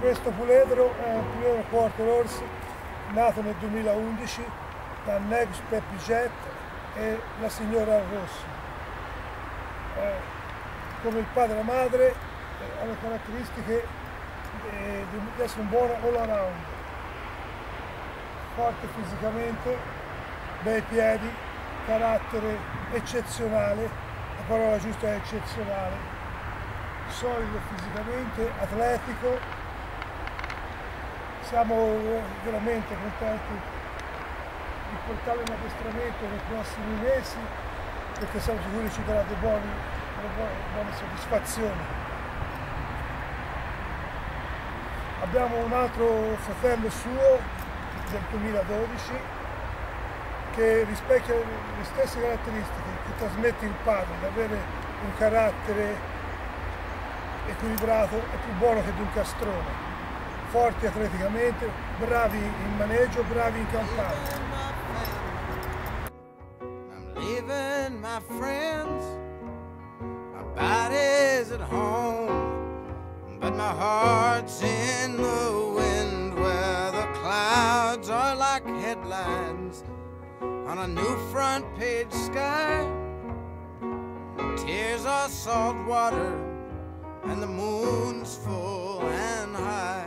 Questo puledro è un puledro Quarter Horse nato nel 2011 da Negus Peppy Jet e la signora Rossi. Come il padre e la madre ha le caratteristiche di essere un buon all around, forte fisicamente, bei piedi, carattere eccezionale, la parola giusta è eccezionale, solido fisicamente, atletico. Siamo veramente contenti di portarlo in addestramento nei prossimi mesi, perché siamo sicuri ci darà delle buone soddisfazioni. Abbiamo un altro fratello suo del 2012 che rispecchia le stesse caratteristiche che trasmette il padre, di avere un carattere equilibrato e più buono che di un castrone. Forti atleticamente, bravi in maneggio, bravi in campagna. I'm leaving my friends, my body's at home, but my heart's in the wind where the clouds are like headlines on a new front page sky. Tears are salt water and the moon's full and high.